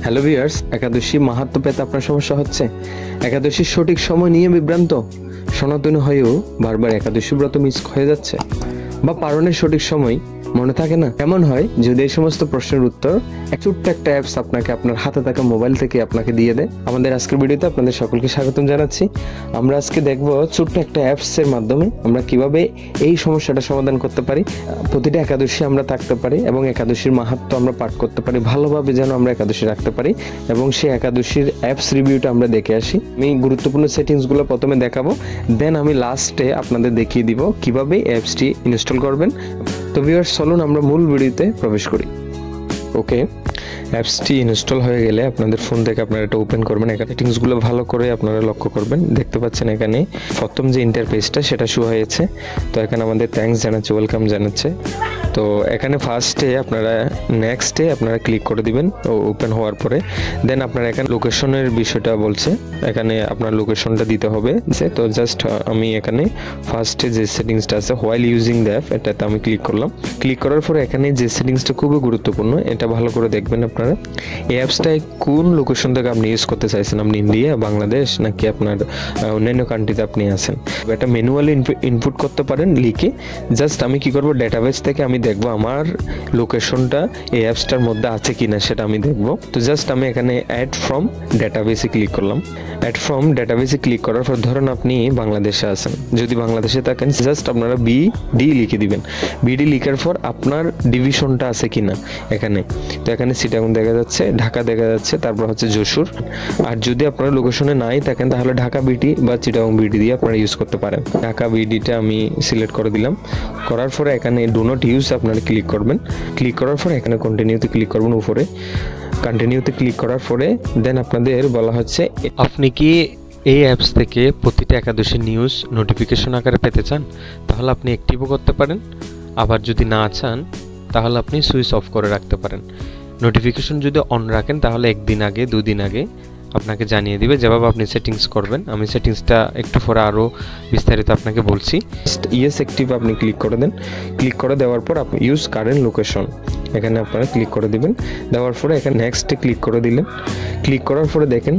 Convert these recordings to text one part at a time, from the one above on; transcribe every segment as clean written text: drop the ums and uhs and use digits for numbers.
Hello viewers, একাদশী মাহাত্ম্য পেতে আপনার সমস্যা হচ্ছে? একাদশীর সঠিক সময় নিয়ে বিভ্রান্ত, সনাতনী হয়েও বারবার একাদশী ব্রত মিস হয়ে যাচ্ছে, বা পালনের সঠিক সময় মনে থাকে না? এমন হয় যদি এই সমস্ত প্রশ্নের উত্তর ছোট্ট একটা অ্যাপস আপনাকে আপনার হাতে থাকা মোবাইল থেকে আপনাকে দিয়ে দেয়। আমাদের আজকের ভিডিওতে আপনাদের সকলকে স্বাগতম জানাচ্ছি। আমরা আজকে দেখব ছোট্ট একটা অ্যাপসের মাধ্যমে আমরা কিভাবে এই সমস্যাটা সমাধান করতে পারি, প্রতিটা একাদশী আমরা থাকতে পারি এবং একাদশীর মাহাত্ম্য আমরা পাঠ করতে পারি ভালোভাবে, যেন আমরা একাদশী রাখতে পারি এবং সেই একাদশীর অ্যাপস রিভিউটা আমরা দেখে আসি। আমি গুরুত্বপূর্ণ সেটিংসগুলো প্রথমে দেখাবো, দেন আমি লাস্টে আপনাদের দেখিয়ে দিব কিভাবে অ্যাপসটি ইনস্টল করবেন। তো ভিউয়ার্স, চলুন আমরা মূল ভিডিওতে প্রবেশ করি। ওকে, অ্যাপসটি ইনস্টল হয়ে গেলে আপনাদের ফোন থেকে আপনারা এটা ওপেন করবেন। এখানে সেটিংসগুলো ভালো করে আপনারা লক্ষ্য করবেন। দেখতে পাচ্ছেন এখানে প্রথম যে ইন্টারফেসটা সেটা শো হয়েছে। তো এখানে আমাদের থ্যাঙ্কস জানাচ্ছে, ওয়েলকাম জানাচ্ছে। তো এখানে ফার্স্টে আপনারা নেক্সটে আপনারা ক্লিক করে দিবেন ওপেন হওয়ার পরে। দেন আপনারা এখানে লোকেশনের বিষয়টা বলছে, এখানে আপনার লোকেশনটা দিতে হবে। তো জাস্ট আমি এখানে ফার্স্টে যে সেটিংসটা আছে হোয়াইল ইউজিং দ্য অ্যাপ, এটাতে আমি ক্লিক করলাম। ক্লিক করার পরে এখানে যে সেটিংসটা খুবই গুরুত্বপূর্ণ, এটা ভালো করে দেখবেন আপনারা। এই অ্যাপসটায় কোন লোকেশন থেকে আপনি ইউজ করতে চাইছেন, আপনি ইন্ডিয়া, বাংলাদেশ নাকি আপনার অন্যান্য কান্ট্রিতে আপনি আছেন, এটা ম্যানুয়ালি ইনপুট করতে পারেন লিখে। জাস্ট আমি কি করব, ডেটাবেস থেকে আমি দেখবো আমার লোকেশনটা এই অ্যাপসটার মধ্যে আছে কিনা, সেটা আমি দেখবো। তো জাস্ট আমি এখানে অ্যাড ফ্রম ডেটাবেসে ক্লিক করলাম। অ্যাড ফ্রম ডেটাবেসে ক্লিক করার পর ধরুন আপনি বাংলাদেশে আছেন, যদি বাংলাদেশে থাকেন জাস্ট আপনারা বিডি লিখে দিবেন। বিডি লিখার পর আপনার ডিভিশনটা আছে কিনা এখানে। তো এখানে চিটাগং দেখা যাচ্ছে, ঢাকা দেখা যাচ্ছে, তারপর হচ্ছে যশোর। আর যদি আপনার লোকেশনে নাই থাকেন তাহলে ঢাকা বিডি বা চিটাগং বিডি দিয়ে আপনারা ইউজ করতে পারেন। ঢাকা বিডিটা আমি সিলেক্ট করে দিলাম। করার পরে এখানে ডু নট ইউজ আপনারা ক্লিক করবেন। ক্লিক করার পরে এখানে কন্টিনিউতে ক্লিক করবেন উপরে। কন্টিনিউতে ক্লিক করার পরে দেন আপনাদের বলা হচ্ছে আপনি কি এই অ্যাপস থেকে প্রতিটা একাদশী নিউজ নোটিফিকেশন আকারে পেতে চান, তাহলে আপনি অ্যাক্টিভও করতে পারেন। আবার যদি না চান তাহলে আপনি সুইচ অফ করে রাখতে পারেন। নোটিফিকেশন যদি অন রাখেন তাহলে একদিন আগে, দুদিন আগে আপনাকে জানিয়ে দিবে, যেভাবে আপনি সেটিংস করবেন। আমি সেটিংসটা একটু পরে আরও বিস্তারিত আপনাকে বলছি। ইয়েস অ্যাক্টিভ আপনি ক্লিক করে দেন। ক্লিক করে দেওয়ার পর আপনি ইউজ কারেন্ট লোকেশন এখানে আপনারা ক্লিক করে দিবেন। দেওয়ার পরে এখানে নেক্সটে ক্লিক করে দিলেন। ক্লিক করার পরে দেখেন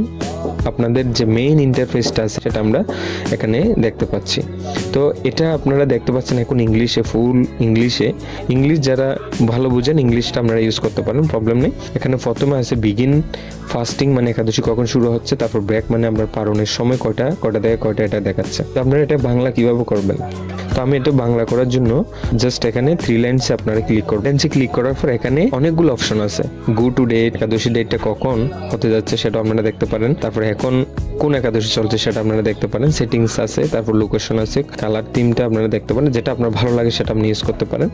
আপনাদের যে মেইন ইন্টারফেসটা আছে সেটা আমরা এখানে দেখতে পাচ্ছি। তো এটা আপনারা দেখতে পাচ্ছেন এখন ইংলিশে, ফুল ইংলিশে। ইংলিশ যারা ভালো বুঝেন ইংলিশটা আপনারা ইউজ করতে পারেন, প্রবলেম নেই। এখানে প্রথমে আছে বিগিন ফাস্টিং, মানে একাদশী কখন শুরু হচ্ছে, তারপর ব্রেক মানে আপনার পালনের সময় কয়টা থেকে কয়টা, এটা দেখাচ্ছে। তো আপনারা এটা বাংলা কিভাবে করবেন, তো আমি এটা বাংলা করার জন্য জাস্ট এখানে 3 লাইনসে আপনারা ক্লিক করবেন। ক্লিক করার পর এখানে অনেকগুলো অপশন আছে। গো টু ডেট, একাদশী ডেটটা কখন হতে যাচ্ছে সেটা আপনারা দেখতে পারেন। তারপরে এখন কোন একাদশী চলছে সেটা আপনারা দেখতে পারেন। সেটিংস আছে, তারপর লোকেশন আছে, কালার থিমটা আপনারা দেখতে পারেন, যেটা আপনার ভালো লাগে সেটা আপনি ইউজ করতে পারেন।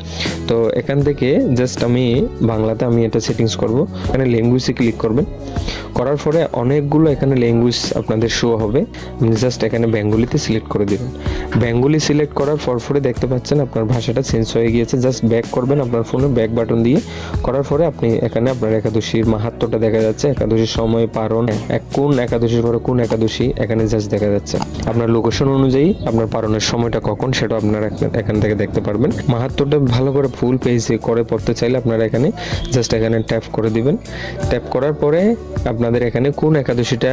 তো এখান থেকে জাস্ট আমি বাংলাতে আমি এটা সেটিংস করব। এখানে ল্যাঙ্গুয়েজে ক্লিক করবেন। করার পরে অনেকগুলো এখানে ল্যাঙ্গুয়েজ আপনাদের শো হবে। আপনি জাস্ট এখানে বেঙ্গলিতে সিলেক্ট করে দিবেন। বেঙ্গলি সিলেক্ট করার পরে দেখতে পাচ্ছেন আপনার ভাষাটা চেঞ্জ হয়ে গিয়েছে। জাস্ট ব্যাক করবেন আপনার ফোনে, ব্যাক বাটন দিয়ে। করার পরে আপনি এখানে আপনার একাদশীর মাহাত্ম্যটা দেখা যাচ্ছে, একাদশীর সময়, পারণ, কোন একাদশীর পরে কোন একাদশী এখানে জাস্ট দেখা যাচ্ছে। আপনার লোকেশন অনুযায়ী আপনার পারণের সময়টা কখন সেটা আপনারা এখান থেকে দেখতে পারবেন। মাহাত্ম্যটা ভালো করে ফুল পেজে করে পড়তে চাইলে আপনারা এখানে জাস্ট এখানে ট্যাপ করে দিবেন। ট্যাপ করার পরে আপনাদের এখানে কোন একাদশীটা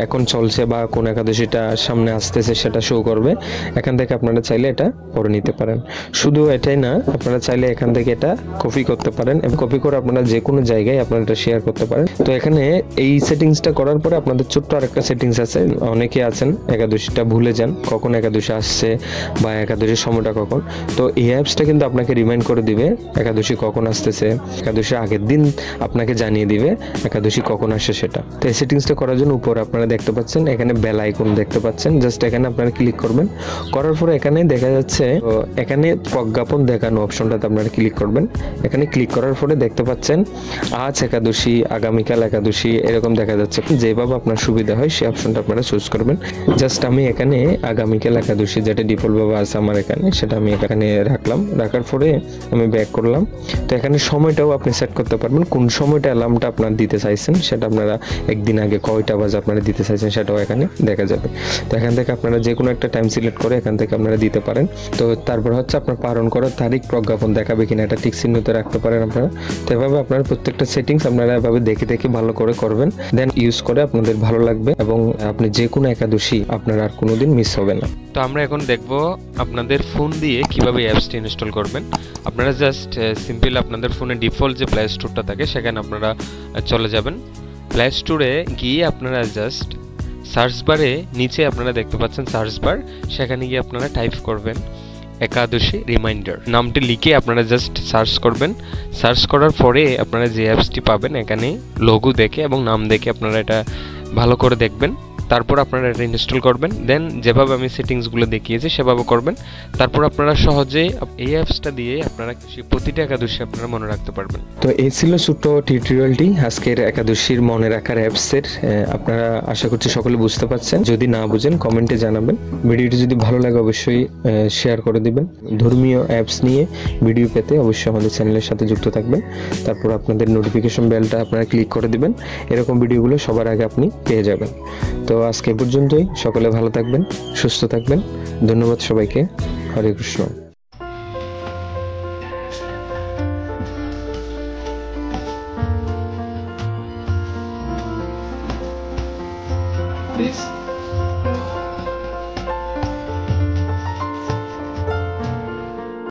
এখন চলছে বা কোন একাদশীটা সামনে আসতেছে সেটা শো করবে। এখান থেকে আপনারা চাইলে এটা করে নিতে পারেন। শুধু এটাই না, আপনারা চাইলে এখান থেকে এটা কপি করতে পারেন এবং কপি করে আপনারা যে কোনো জায়গায় আপনারা এটা শেয়ার করতে পারেন। তো এখানে এই সেটিংসটা করার পরে আপনাদের ছোট্ট আরেকটা সেটিংস আছে। অনেকে আছেন একাদশীটা ভুলে যান, কখন একাদশী আসছে বা একাদশীর সময়টা কখন। তো এই অ্যাপসটা কিন্তু আপনাকে রিমাইন্ড করে দিবে একাদশী কখন আসতেছে, একাদশীর আগের দিন আপনাকে জানিয়ে দিবে একাদশী কখন আসে সেটা। তো এই সেটিংসটা করার জন্য উপরে আপনারা দেখতে পাচ্ছেন এখানে বেল আইকন দেখতে পাচ্ছেন, জাস্ট এখানে আপনারা ক্লিক করবেন। করার পরে এখানে দেখা যাচ্ছে এখানে প্রজ্ঞাপন দেখানো অপশনটাতে আপনারা ক্লিক করবেন। এখানে ক্লিক করার পরে দেখতে পাচ্ছেন আজ একাদশী, আগামীকাল একাদশী, এরকম দেখা যাচ্ছে। যেভাবে আপনার সুবিধা হয় সেই অপশনটা আপনারা চুজ করবেন। জাস্ট আমি এখানে আগামীকাল একাদশী যেটা ডিফল্ট ভাবে আছে আমার এখানে, সেটা আমি এখানে রাখলাম। রাখার পরে আমি ব্যাক করলাম। তো এখানে সময়টাও আপনি সেট করতে পারবেন, কোন সময়টা অ্যালার্মটা আপনার দিতে চাইছেন সেটা আপনারা একদিন আগে কয়টা বাজে আপনারা দিতে চাইছেন সেটাও এখানে দেখা যাবে। তো এখান থেকে আপনারা যে কোনো একটা টাইম সিলেক্ট করে এখান থেকে আপনারা দিতে পারেন। তো তারপর হচ্ছে আপনার পালন করার তারিখ প্রজ্ঞাপন দেখাবে কিনা এটা টিক চিহ্নতে রাখতে পারেন আপনারা। তো এভাবে আপনারা প্রত্যেকটা সেটিংস আপনারা এভাবে দেখে দেখে ভালো করে করবেন, দেন ইউজ করে আপনাদের ভালো লাগবে এবং আপনি যে কোনো একাদশী আপনার আর কোনোদিন মিস হবে না। তো আমরা এখন দেখব আপনাদের ফোন দিয়ে কিভাবে অ্যাপসটি ইনস্টল করবেন। আপনারা জাস্ট সিম্পল আপনাদের ফোনে ডিফল্ট যে প্লে স্টোরটা থাকে সেখানে আপনারা চলে যাবেন। প্লে স্টোরে গিয়ে আপনারা জাস্ট সার্চ বারে নিচে আপনারা দেখতে পাচ্ছেন সার্চ বার, সেখানে গিয়ে আপনারা টাইপ করবেন একাদশী রিমাইন্ডার, নামটি লিখে আপনারা জাস্ট সার্চ করবেন। সার্চ করার পরে আপনারা যে অ্যাপসটি পাবেন এখানে লোগো দেখে এবং নাম দেখে আপনারা এটা ভালো করে দেখবেন। তারপর আপনারা এটা ইনস্টল করবেন, দেন যেভাবে আমি সেটিংসগুলো দেখিয়েছি সেভাবে করবেন। তারপর আপনারা সহজেই এই অ্যাপসটা দিয়ে আপনারা প্রতিটা একাদশী আপনারা মনে রাখতে পারবেন। তো এই ছিল ছোট্ট টিউটোরিয়ালটি আজকের একাদশীর মনে রাখার অ্যাপসের। আপনারা আশা করছি সকলে বুঝতে পারছেন। যদি না বুঝেন কমেন্টে জানাবেন। ভিডিওটি যদি ভালো লাগে অবশ্যই শেয়ার করে দিবেন। ধর্মীয় অ্যাপস নিয়ে ভিডিও পেতে অবশ্যই আমাদের চ্যানেলের সাথে যুক্ত থাকবেন। তারপর আপনাদের নোটিফিকেশন বেলটা আপনারা ক্লিক করে দিবেন, এরকম ভিডিওগুলো সবার আগে আপনি পেয়ে যাবেন। তো আজকে এ পর্যন্তই। সকলে ভালো থাকবেন, সুস্থ থাকবেন। ধন্যবাদ সবাইকে। হরে কৃষ্ণ। Please.